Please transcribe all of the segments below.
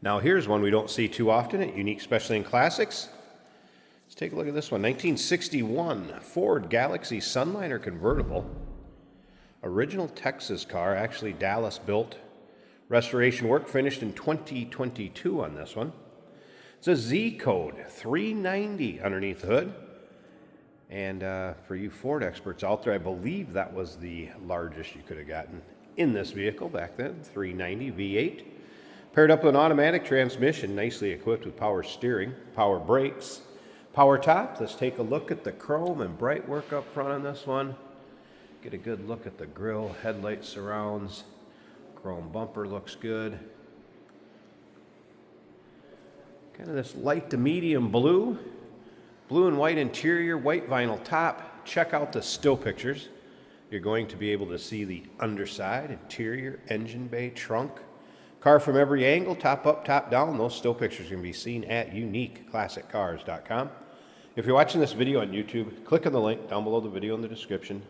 Now here's one we don't see too often at Unique Specialty and Classics. Let's take a look at this one. 1961 Ford Galaxie Sunliner convertible. Original Texas car, actually Dallas built. Restoration work finished in 2022 on this one. It's a Z code, 390 underneath the hood. And for you Ford experts out there, I believe that was the largest you could have gotten in this vehicle back then, 390 V8. Paired up with an automatic transmission, nicely equipped with power steering, power brakes, power top. Let's take a look at the chrome and bright work up front on this one. Get a good look at the grille, headlight surrounds. Chrome bumper looks good. Kind of this light to medium blue. Blue and white interior, white vinyl top. Check out the still pictures. You're going to be able to see the underside, interior, engine bay, trunk. Car from every angle, top up, top down. Those still pictures can be seen at uniqueclassiccars.com. If you're watching this video on YouTube, click on the link down below the video in the description.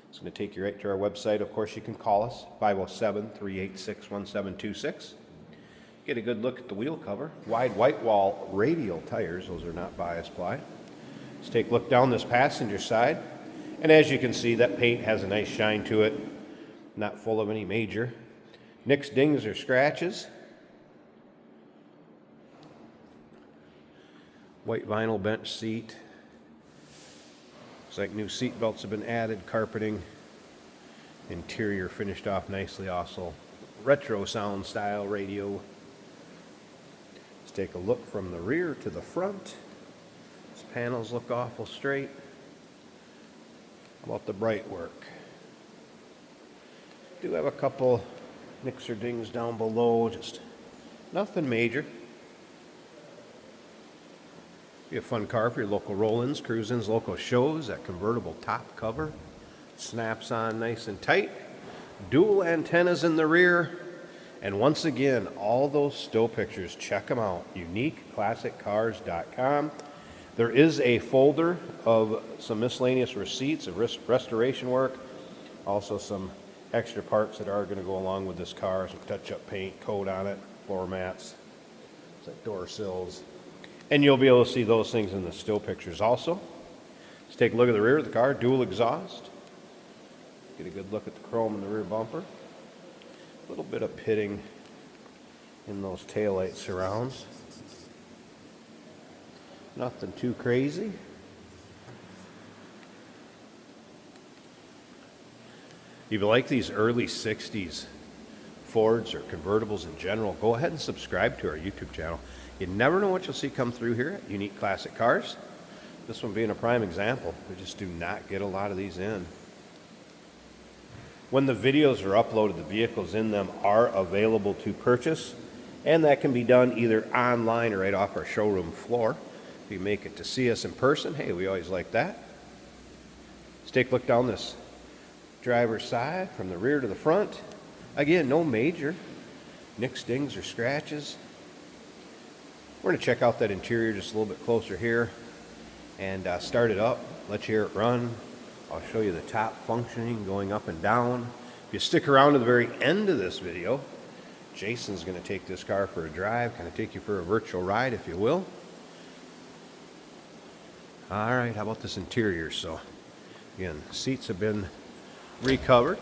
It's going to take you right to our website. Of course, you can call us, 507-386-1726. Get a good look at the wheel cover. Wide white wall radial tires. Those are not bias ply. Let's take a look down this passenger side. And as you can see, that paint has a nice shine to it. Not full of any major nicks, dings, or scratches. White vinyl bench seat. Looks like new seat belts have been added, carpeting. Interior finished off nicely also. Retro sound style radio. Let's take a look from the rear to the front. These panels look awful straight. How about the bright work? Do have a couple nicks or dings down below, just nothing major. Be a fun car for your local roll-ins, cruise-ins, local shows. That convertible top cover snaps on nice and tight. Dual antennas in the rear. And once again, all those still pictures, check them out. uniqueclassiccars.com. There is a folder of some miscellaneous receipts of restoration work. Also some extra parts that are going to go along with this car, some touch-up paint, coat on it, floor mats, like door sills. And you'll be able to see those things in the still pictures also. Let's take a look at the rear of the car, dual exhaust. Get a good look at the chrome in the rear bumper. A little bit of pitting in those taillight surrounds. Nothing too crazy. If you like these early 60s Fords or convertibles in general, go ahead and subscribe to our YouTube channel. You never know what you'll see come through here at Unique Classic Cars. This one being a prime example. We just do not get a lot of these in. When the videos are uploaded, the vehicles in them are available to purchase, and that can be done either online or right off our showroom floor. If you make it to see us in person, hey, we always like that. Let's take a look down this driver's side from the rear to the front. Again, no major nicks, dings, or scratches. We're going to check out that interior just a little bit closer here and start it up, let you hear it run. I'll show you the top functioning, going up and down. If you stick around to the very end of this video, Jason's going to take this car for a drive, kind of take you for a virtual ride, if you will. All right, how about this interior? So, again, seats have been recovered.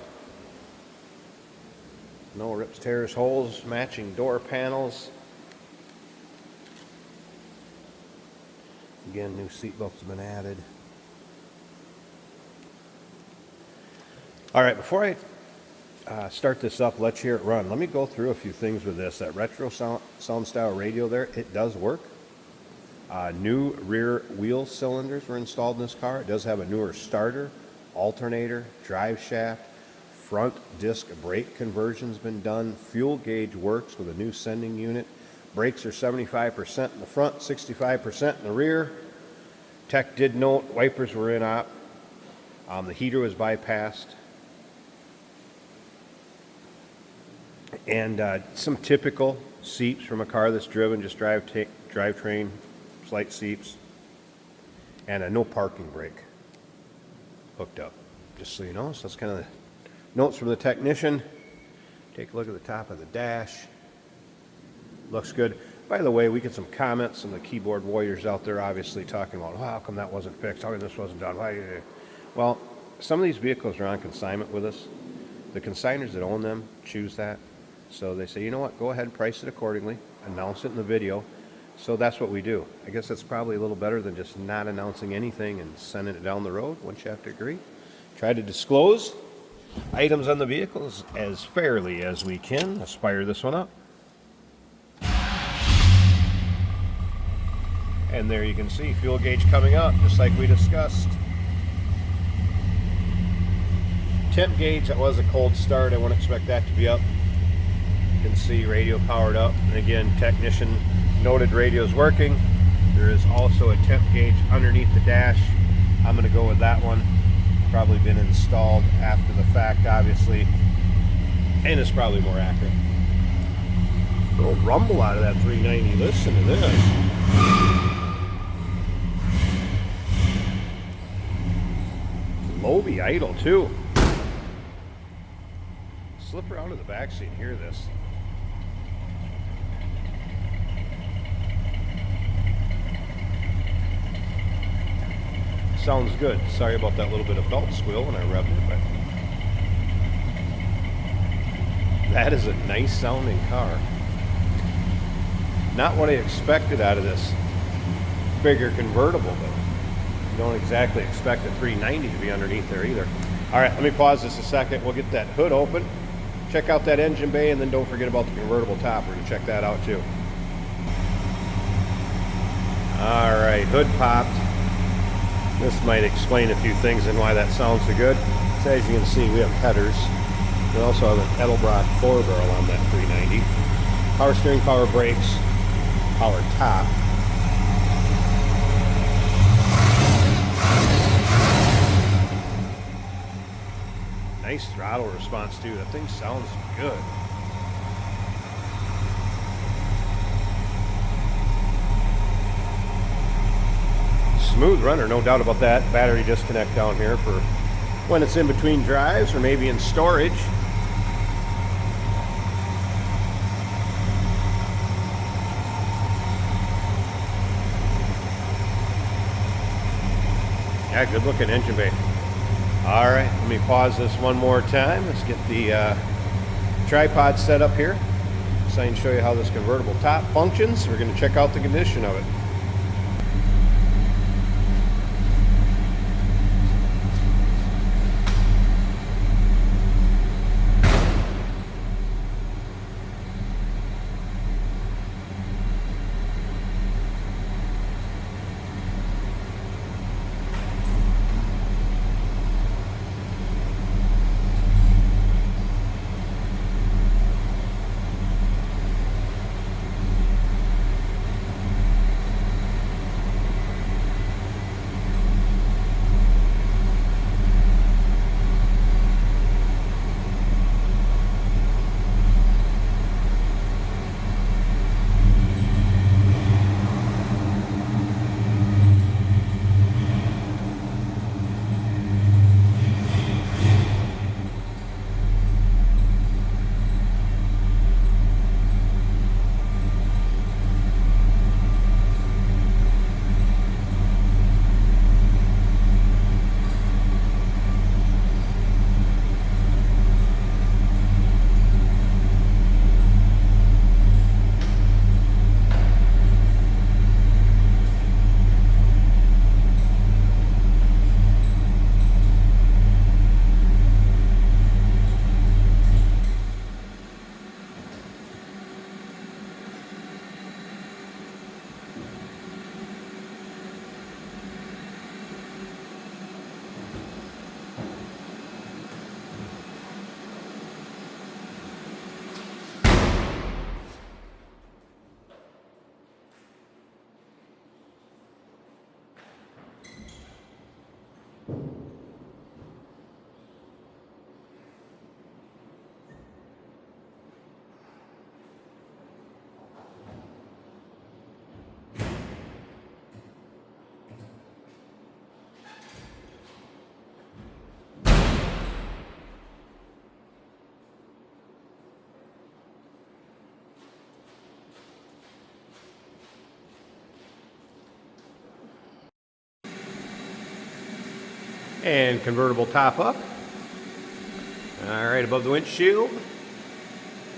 No rips, tears, holes, matching door panels. Again, new seat belts have been added. All right, before I start this up, let's hear it run. Let me go through a few things with this. That retro sound style radio there, it does work. New rear wheel cylinders were installed in this car. It does have a newer starter, alternator, drive shaft, front disc brake conversion's been done. Fuel gauge works with a new sending unit. Brakes are 75% in the front, 65% in the rear. Tech did note wipers were in op. The heater was bypassed. And some typical seats from a car that's driven, just drivetrain, slight seats, and a no parking brake hooked up, just so you know. So that's kind of the notes from the technician. Take a look at the top of the dash. Looks good. By the way, we get some comments from the keyboard warriors out there, obviously talking about, oh, how come that wasn't fixed? How come this wasn't done? Why? Well, some of these vehicles are on consignment with us. The consigners that own them choose that. So they say, you know what, go ahead and price it accordingly, announce it in the video. So that's what we do. I guess that's probably a little better than just not announcing anything and sending it down the road. Wouldn't you have to agree? Try to disclose items on the vehicles as fairly as we can. Let's fire this one up. And there you can see fuel gauge coming up, just like we discussed. Temp gauge, that was a cold start. I wouldn't expect that to be up. You can see radio powered up. And again, technician noted radio's working. There is also a temp gauge underneath the dash. I'm going to go with that one. Probably been installed after the fact, obviously. And it's probably more accurate. A little rumble out of that 390. Listen to this. Low-B idle too. Slip her out of the back seat and hear this. Sounds good. Sorry about that little bit of belt squeal when I revved it, but that is a nice sounding car. Not what I expected out of this bigger convertible, but you don't exactly expect a 390 to be underneath there either. All right, let me pause this a second. We'll get that hood open, check out that engine bay, and then don't forget about the convertible top. We're gonna check that out too. All right, hood popped. This might explain a few things and why that sounds so good. So as you can see, we have headers. We also have an Edelbrock 4-barrel on that 390. Power steering, power brakes, power top. Nice throttle response too. That thing sounds good. Smooth runner, no doubt about that. Battery disconnect down here for when it's in between drives or maybe in storage. Yeah, good looking engine bay. All right, let me pause this one more time. Let's get the tripod set up here so I can show you how this convertible top functions. We're going to check out the condition of it. And convertible top up. All right, above the windshield.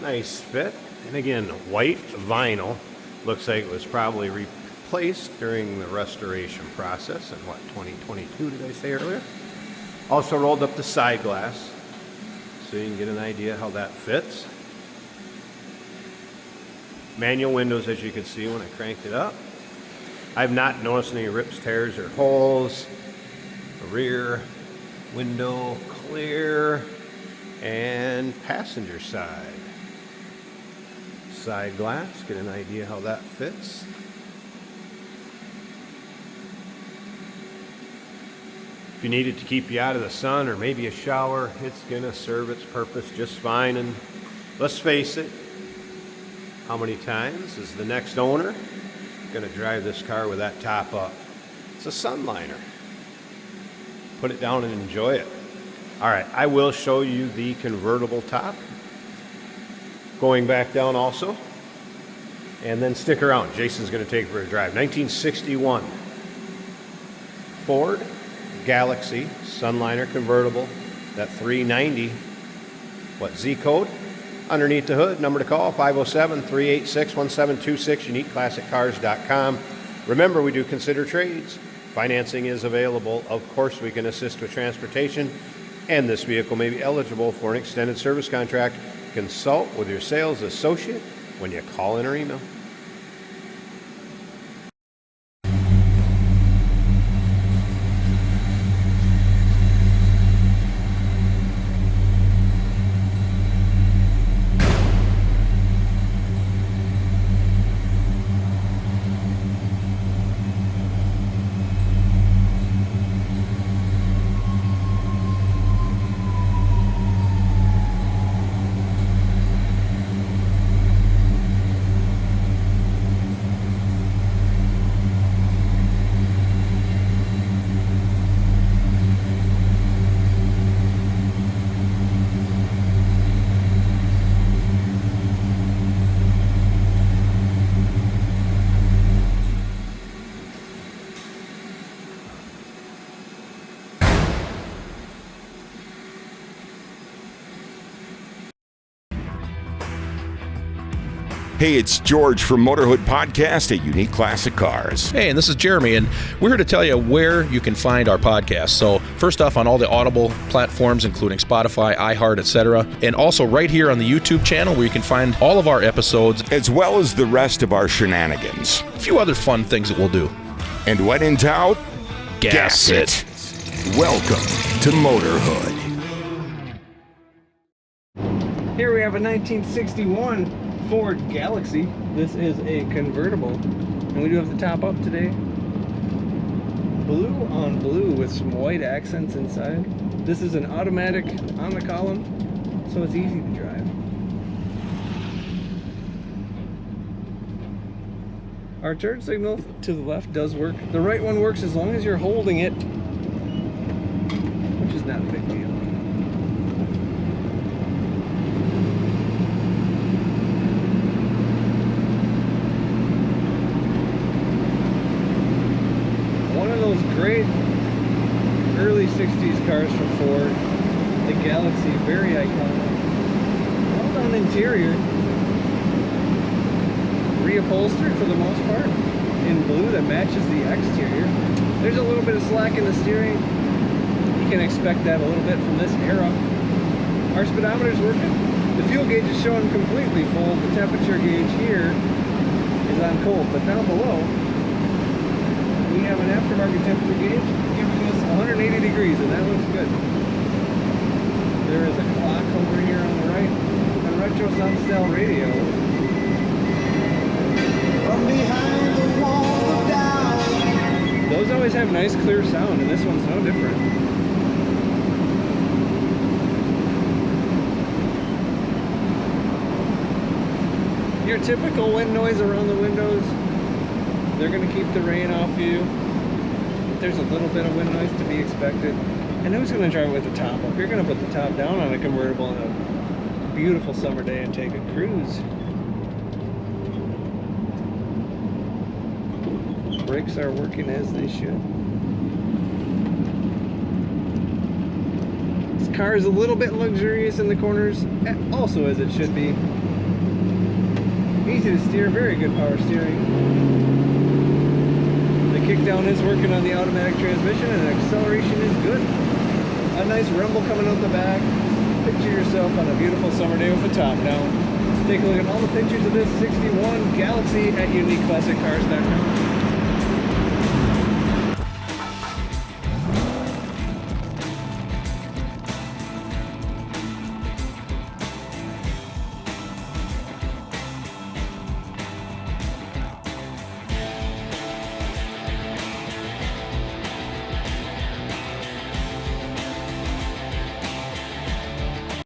Nice fit. And again, white vinyl. Looks like it was probably replaced during the restoration process in what, 2022 did I say earlier? Also rolled up the side glass so you can get an idea how that fits. Manual windows, as you can see when I cranked it up. I've not noticed any rips, tears, or holes. The rear window clear. And passenger side. Side glass, get an idea how that fits. If you need it to keep you out of the sun or maybe a shower, it's gonna serve its purpose just fine. And let's face it, how many times is the next owner gonna drive this car with that top up? It's a Sunliner. Put it down and enjoy it. All right, I will show you the convertible top. Going back down also. And then stick around. Jason's going to take it for a drive. 1961 Ford Galaxie Sunliner convertible. That 390. What, Z code? Underneath the hood, number to call, 507-386-1726, uniqueclassiccars.com. Remember, we do consider trades. Financing is available. Of course, we can assist with transportation. And this vehicle may be eligible for an extended service contract. Consult with your sales associate when you call in or email. Hey, it's George from Motorhood Podcast at Unique Classic Cars. Hey, and this is Jeremy, and we're here to tell you where you can find our podcast. So first off, on all the Audible platforms, including Spotify, iHeart, etc., and also right here on the YouTube channel where you can find all of our episodes, as well as the rest of our shenanigans. A few other fun things that we'll do. And when in doubt, gas it. Welcome to Motorhood. Here we have a 1961 Ford Galaxie. This is a convertible, and we do have the top up today. Blue on blue with some white accents inside. This is an automatic on the column, so it's easy to drive. Our turn signal to the left does work. The right one works as long as you're holding it, which is not a big deal. Great early 60s cars from Ford. The Galaxie, very iconic. Well done interior. Reupholstered for the most part in blue that matches the exterior. There's a little bit of slack in the steering. You can expect that a little bit from this era. Our speedometer's working. The fuel gauge is showing completely full. The temperature gauge here is on cold, but down below we have an aftermarket temperature gauge giving us 180 degrees, and that looks good. There is a clock over here on the right, a retro sound style radio. From behind the wall down. Those always have nice clear sound, and this one's no different. Your typical wind noise around the windows. They're going to keep the rain off you. There's a little bit of wind noise to be expected. And who's going to drive with the top up? You're going to put the top down on a convertible on a beautiful summer day and take a cruise. Brakes are working as they should. car is a little bit luxurious in the corners, also as it should be. Easy to steer, very good power steering. The kickdown is working on the automatic transmission, and the acceleration is good. A nice rumble coming out the back. Picture yourself on a beautiful summer day with the top down. Take a look at all the pictures of this 61 Galaxie at uniqueclassiccars.com.